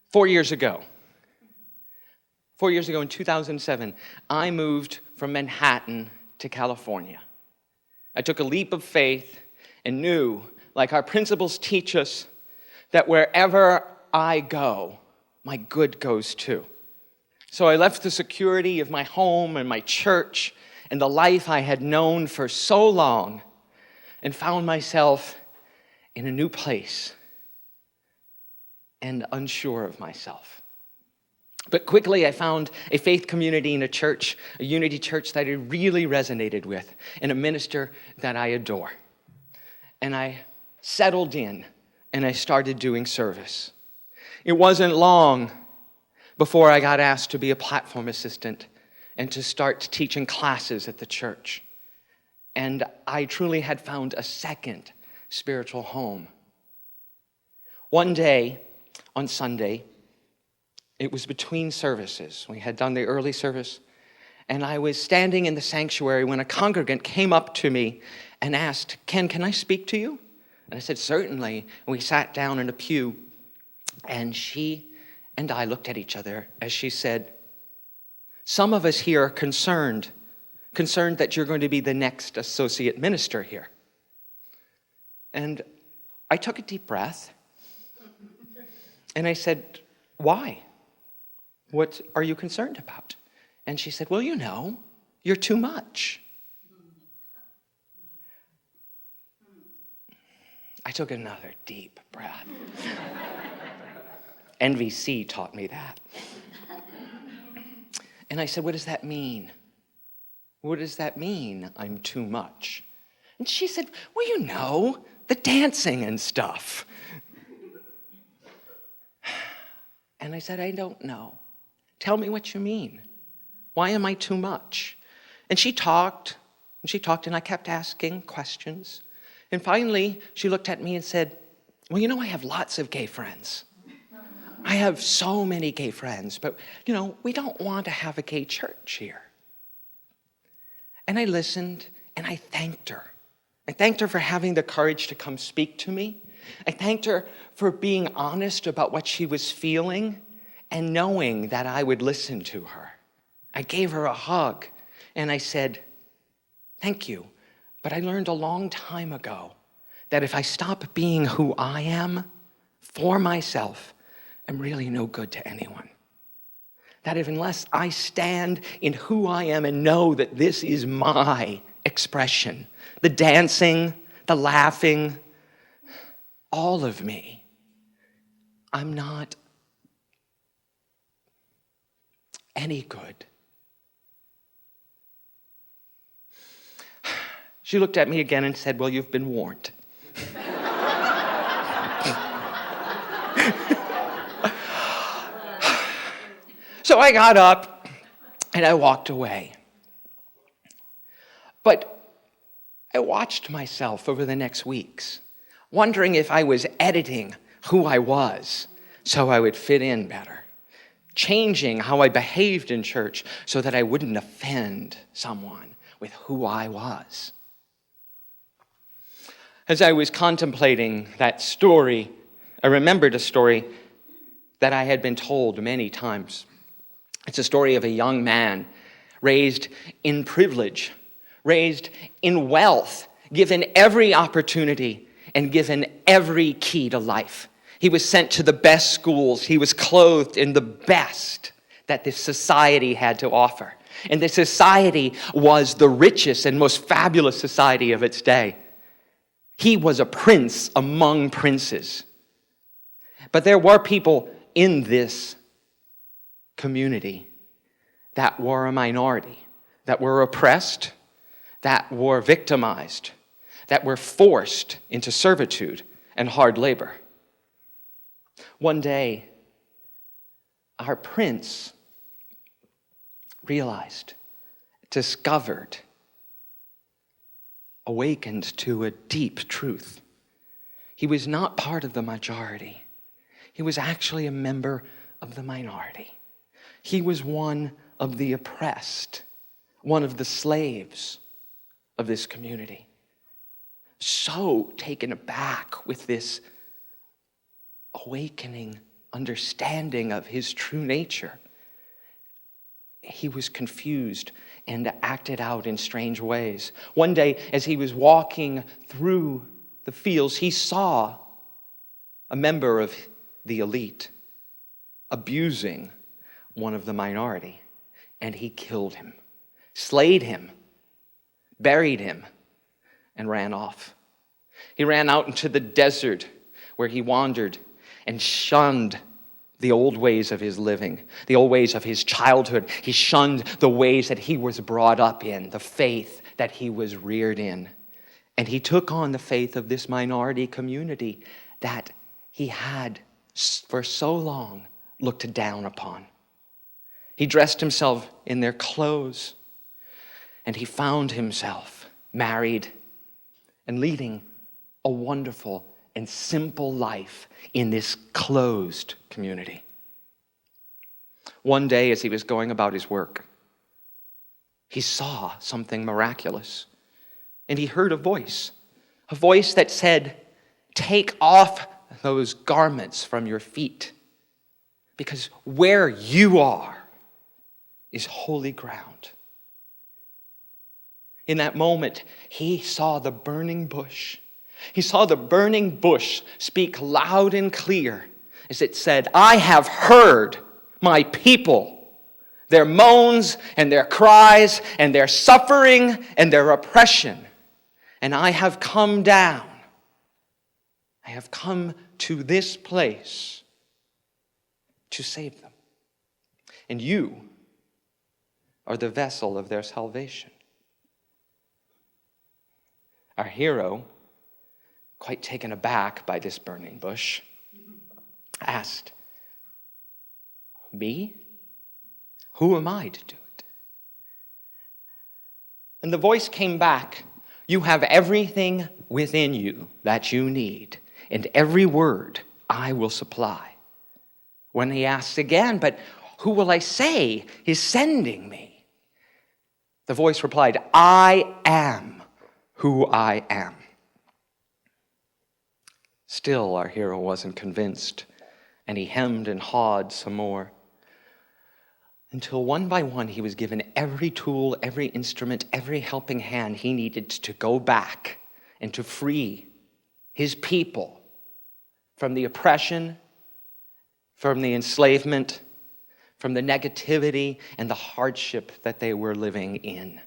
4 years ago, 4 years ago in 2007, I moved from Manhattan to California. I took a leap of faith and knew, like our principles teach us, that wherever I go, my good goes too. So I left the security of my home and my church and the life I had known for so long and found myself in a new place and unsure of myself. But quickly I found a faith community in a church, a unity church that I really resonated with, and a minister that I adore. And I settled in and I started doing service. It wasn't long before I got asked to be a platform assistant and to start teaching classes at the church. And I truly had found a second spiritual home. One day, on Sunday, it was between services. We had done the early service, and I was standing in the sanctuary when a congregant came up to me and asked, Ken, can I speak to you? And I said, certainly. And we sat down in a pew, and she and I looked at each other as she said, some of us here are concerned that you're going to be the next associate minister here. And I took a deep breath, and I said, why? What are you concerned about? And she said, well, you're too much. I took another deep breath. NVC taught me that. And I said, what does that mean? What does that mean, I'm too much? And she said, well, the dancing and stuff. And I said, I don't know. Tell me what you mean. Why am I too much? And she talked, and I kept asking questions. And finally, she looked at me and said, well, I have lots of gay friends. I have so many gay friends, but, we don't want to have a gay church here. And I listened, and I thanked her. I thanked her for having the courage to come speak to me. I thanked her for being honest about what she was feeling and knowing that I would listen to her. I gave her a hug, and I said, thank you, but I learned a long time ago that if I stop being who I am for myself, I'm really no good to anyone. That if unless I stand in who I am and know that this is my expression, the dancing, the laughing, all of me, I'm not any good. She looked at me again and said, well, you've been warned. So I got up and I walked away. But I watched myself over the next weeks, wondering if I was editing who I was so I would fit in better, changing how I behaved in church so that I wouldn't offend someone with who I was. As I was contemplating that story, I remembered a story that I had been told many times. It's a story of a young man raised in privilege, raised in wealth, given every opportunity and given every key to life. He was sent to the best schools. He was clothed in the best that this society had to offer. And this society was the richest and most fabulous society of its day. He was a prince among princes. But there were people in this community that were a minority, that were oppressed, that were victimized, that were forced into servitude and hard labor. One day, our prince realized, discovered, awakened to a deep truth. He was not part of the majority. He was actually a member of the minority. He was one of the oppressed, one of the slaves of this community. So taken aback with this awakening understanding of his true nature, he was confused and acted out in strange ways. One day, as he was walking through the fields, he saw a member of the elite abusing one of the minority, and he killed him, slayed him, buried him, and ran off. He ran out into the desert where he wandered and shunned the old ways of his living, the old ways of his childhood. He shunned the ways that he was brought up in, the faith that he was reared in. And he took on the faith of this minority community that he had for so long looked down upon. He dressed himself in their clothes, and he found himself married and leading a wonderful and simple life in this closed community. One day, as he was going about his work, he saw something miraculous, and he heard a voice that said, "Take off those garments from your feet, because where you are is holy ground." In that moment, he saw the burning bush. He saw the burning bush speak loud and clear as it said, "I have heard my people, their moans and their cries and their suffering and their oppression, and I have come down. I have come to this place to save them. And you are the vessel of their salvation." Our hero, quite taken aback by this burning bush, asked, "Me? Who am I to do it?" And the voice came back, "You have everything within you that you need, and every word I will supply." When he asked again, "But who will I say is sending me?" The voice replied, "I am who I am." Still, our hero wasn't convinced, and he hemmed and hawed some more, until one by one he was given every tool, every instrument, every helping hand he needed to go back and to free his people from the oppression, from the enslavement, from the negativity and the hardship that they were living in.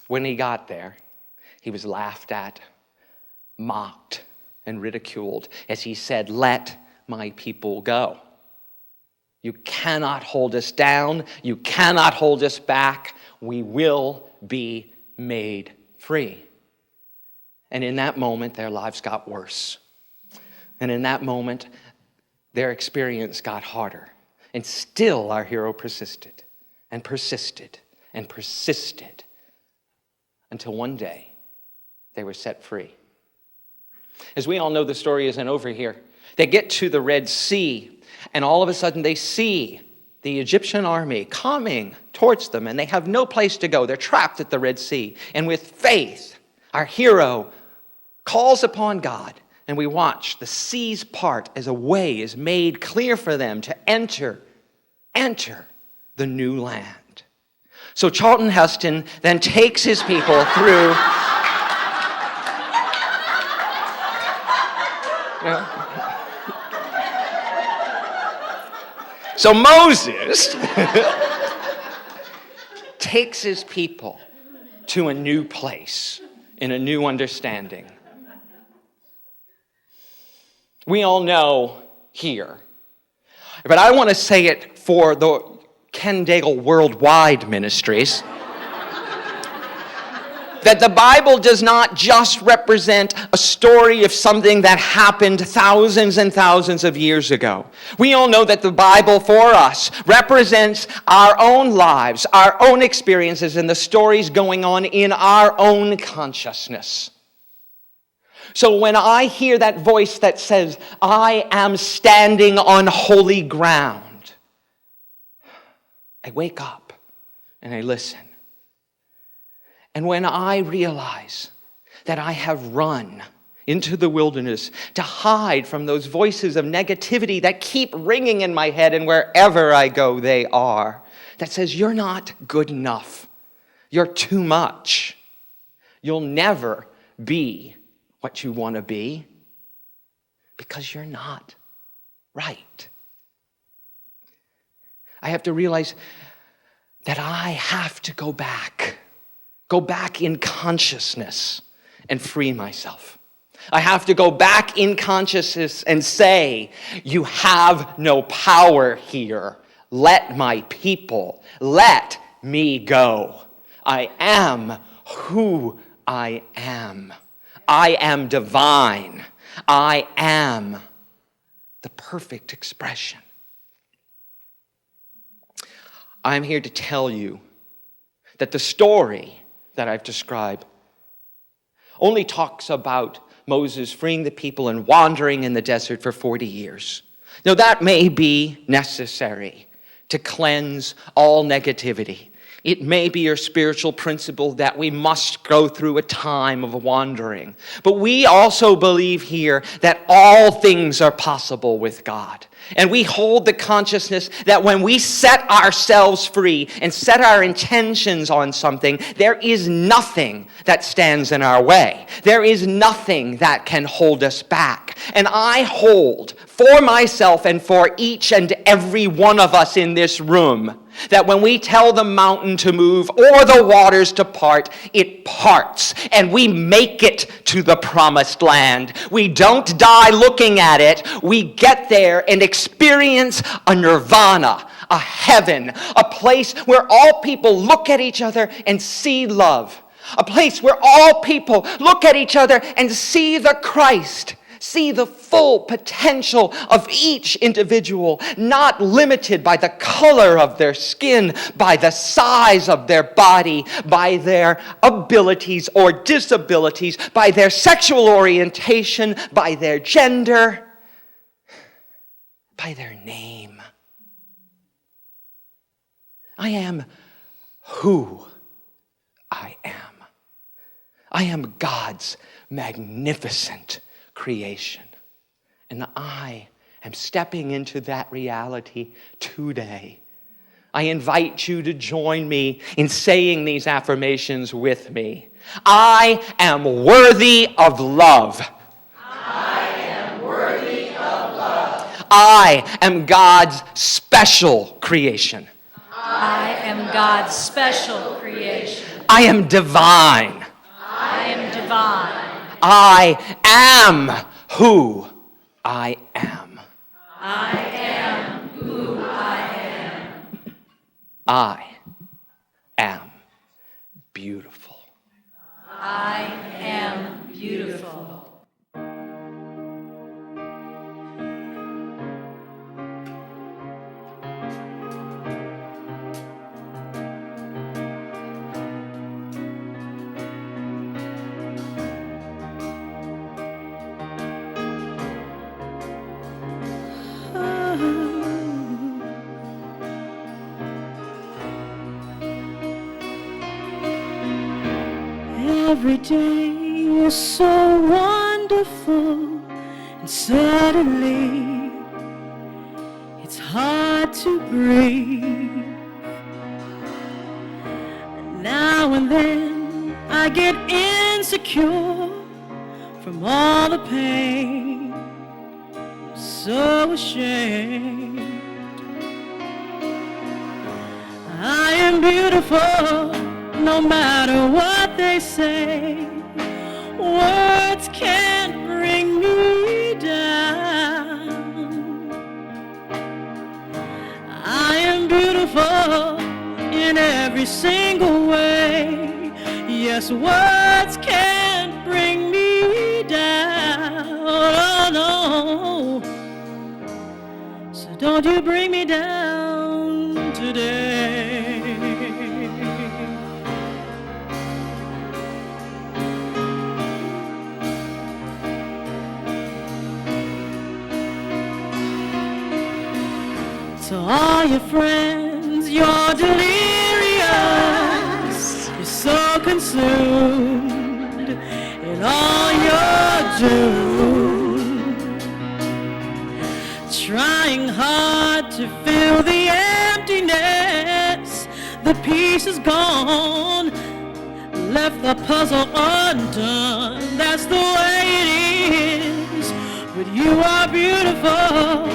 When he got there, he was laughed at, mocked, and ridiculed as he said, "Let my people go. You cannot hold us down. You cannot hold us back. We will be made free." And in that moment, their lives got worse. And in that moment, their experience got harder. And still our hero persisted and persisted and persisted until one day they were set free. As we all know, the story isn't over here. They get to the Red Sea, and all of a sudden they see the Egyptian army coming towards them, and they have no place to go. They're trapped at the Red Sea. And with faith, our hero calls upon God, and we watch the seas part as a way is made clear for them to enter the new land. So Charlton Heston then takes his people through. So Moses takes his people to a new place in a new understanding. We all know here, but I want to say it for the Ken Daigle Worldwide Ministries, that the Bible does not just represent a story of something that happened thousands and thousands of years ago. We all know that the Bible for us represents our own lives, our own experiences, and the stories going on in our own consciousness. So when I hear that voice that says, "I am standing on holy ground," I wake up and I listen. And when I realize that I have run into the wilderness to hide from those voices of negativity that keep ringing in my head, and wherever I go, they are. That says, you're not good enough. You're too much. You'll never be what you want to be because you're not right. I have to realize that I have to go back in consciousness and free myself. I have to go back in consciousness and say, you have no power here. Let my people, let me go. I am who I am. I am divine. I am the perfect expression. I'm here to tell you that the story that I've described only talks about Moses freeing the people and wandering in the desert for 40 years. Now, that may be necessary to cleanse all negativity. It may be your spiritual principle that we must go through a time of wandering. But we also believe here that all things are possible with God. And we hold the consciousness that when we set ourselves free and set our intentions on something, there is nothing that stands in our way. There is nothing that can hold us back. And I hold for myself and for each and every one of us in this room that when we tell the mountain to move or the waters to part, it parts, and we make it to the promised land. We don't die looking at it. We get there and experience a nirvana, a heaven, a place where all people look at each other and see love, a place where all people look at each other and see the Christ, see the full potential of each individual, not limited by the color of their skin, by the size of their body, by their abilities or disabilities, by their sexual orientation, by their gender, by their name. I am who I am. I am God's magnificent creation. And I am stepping into that reality today. I invite you to join me in saying these affirmations with me. I am worthy of love. I am worthy of love. I am God's special creation. I am God's special creation. I am divine. I am divine. I am who I am. I am who I am. I am beautiful. I am beautiful. Every day is so wonderful, and suddenly it's hard to breathe. And now and then I get insecure from all the pain. I'm so ashamed. I am beautiful no matter what they say. Words can't bring me down. I am beautiful in every single way. Yes, words can't bring me down. Oh, no. So don't you bring me down today. To all your friends, you're delirious. You're so consumed in all your do. Trying hard to fill the emptiness, the piece is gone, left the puzzle undone. That's the way it is. But you are beautiful,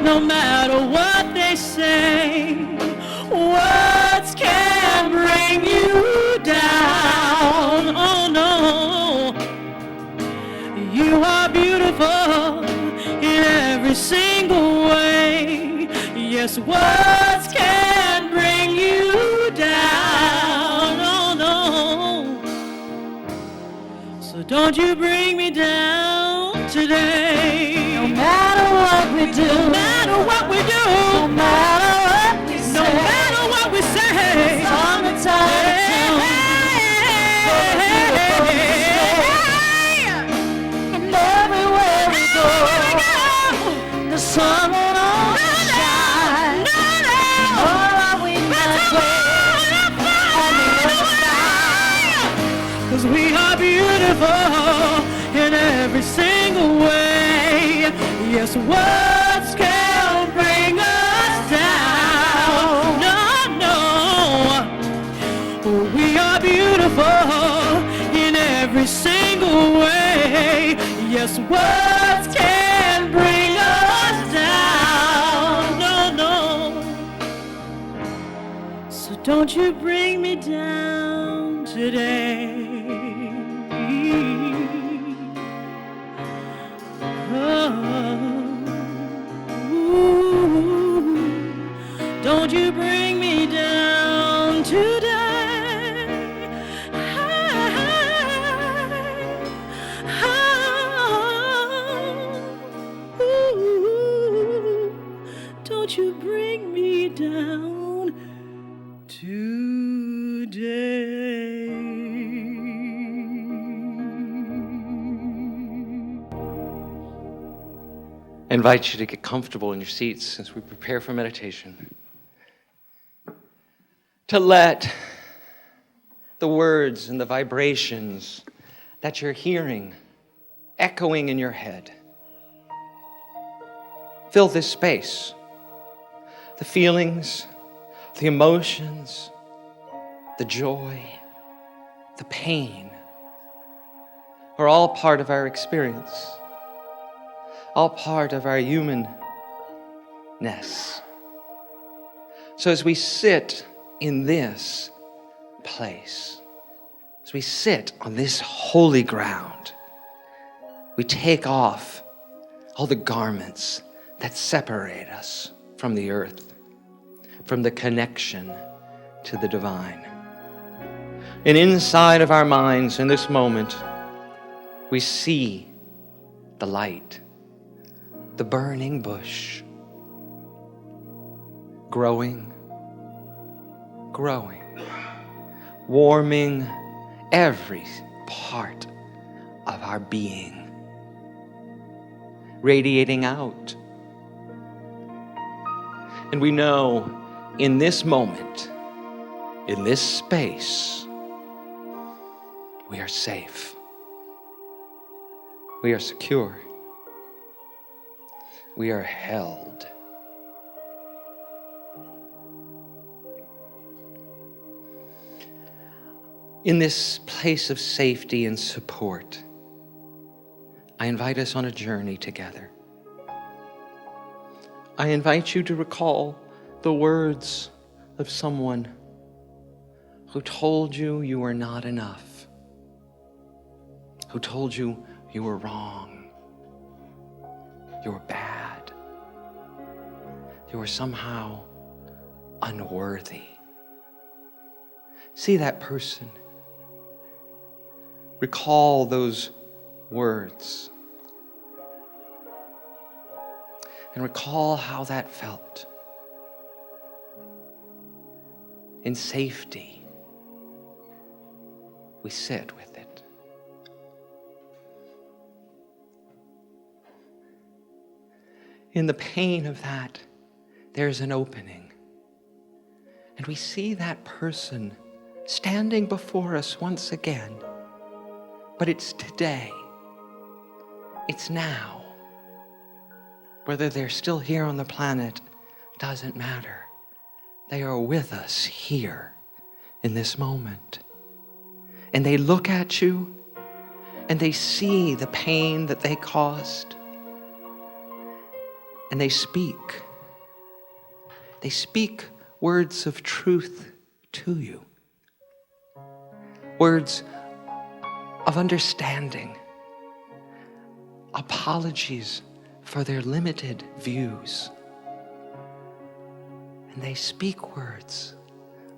no matter what they say. Words can bring you down. Oh no, you are beautiful in every single way. Yes, words can bring you down. Oh no, so don't you bring me down today. No matter what we do, No matter what we do, no matter what we say, no matter what we say, on the time and everywhere we go, the sun will always shine. All that we must wait on the other side. 'cause we are beautiful in every single way. Yes, words can bring us down. No, no, we are beautiful in every single way. Yes, words can bring us down. No, no, so don't you bring me down today. Don't you bring me down today. Don't you bring me down today. I invite you to get comfortable in your seats as we prepare for meditation. To let the words and the vibrations that you're hearing echoing in your head fill this space. The feelings, the emotions, the joy, the pain are all part of our experience, all part of our humanness. So as we sit in this place, as we sit on this holy ground, we take off all the garments that separate us from the earth, from the connection to the divine. And inside of our minds in this moment, we see the light, the burning bush, growing, warming every part of our being, radiating out. And we know in this moment, in this space, we are safe. We are secure. We are held. In this place of safety and support, I invite us on a journey together. I invite you to recall the words of someone who told you you were not enough, who told you you were wrong, you were bad, you were somehow unworthy. See that person. Recall those words. And recall how that felt. In safety, we sit with it. In the pain of that, there's an opening. And we see that person standing before us once again. But it's today. It's now. Whether they're still here on the planet doesn't matter. They are with us here in this moment. And they look at you and they see the pain that they caused. And they speak. They speak words of truth to you. Words of understanding. Apologies for their limited views. And they speak words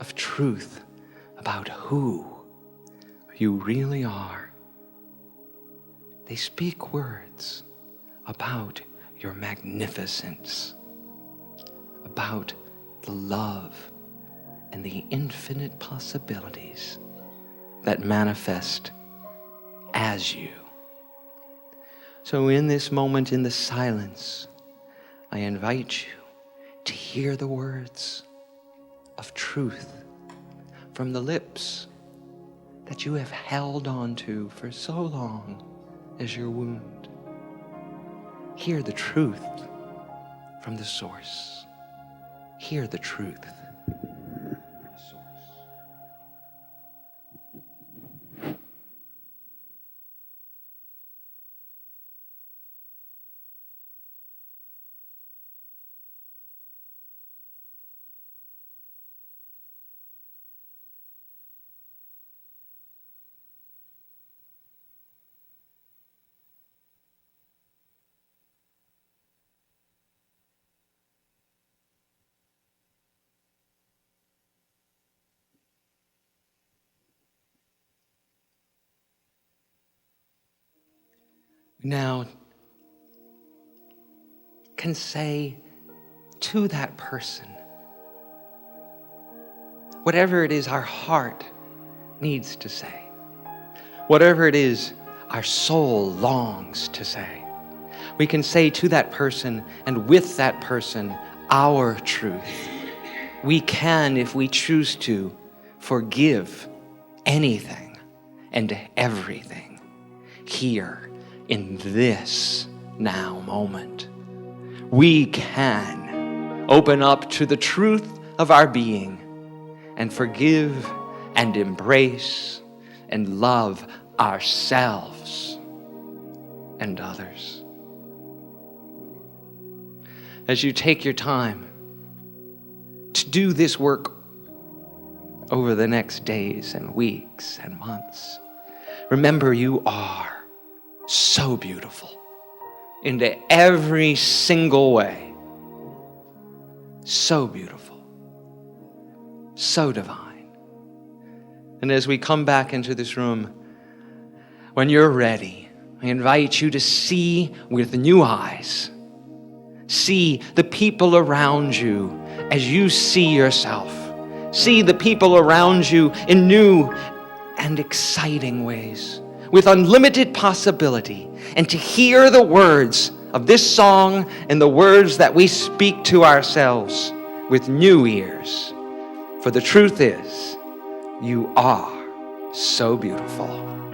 of truth about who you really are. They speak words about your magnificence, about the love and the infinite possibilities that manifest as you. So in this moment, in the silence, I invite you to hear the words of truth from the lips that you have held on to for so long as your wound. Hear the truth from the source. Hear the truth from the source. Now, can say to that person whatever it is our heart needs to say, whatever it is our soul longs to say. We can say to that person and with that person our truth. We can, if we choose to, forgive anything and everything here in this now moment. We can open up to the truth of our being and forgive and embrace and love ourselves and others. As you take your time to do this work over the next days and weeks and months, remember you are so beautiful into every single way. So beautiful. So divine. And as we come back into this room, when you're ready, I invite you to see with new eyes. See the people around you as you see yourself. See the people around you in new and exciting ways, with unlimited possibility, and to hear the words of this song and the words that we speak to ourselves with new ears. For the truth is, you are so beautiful.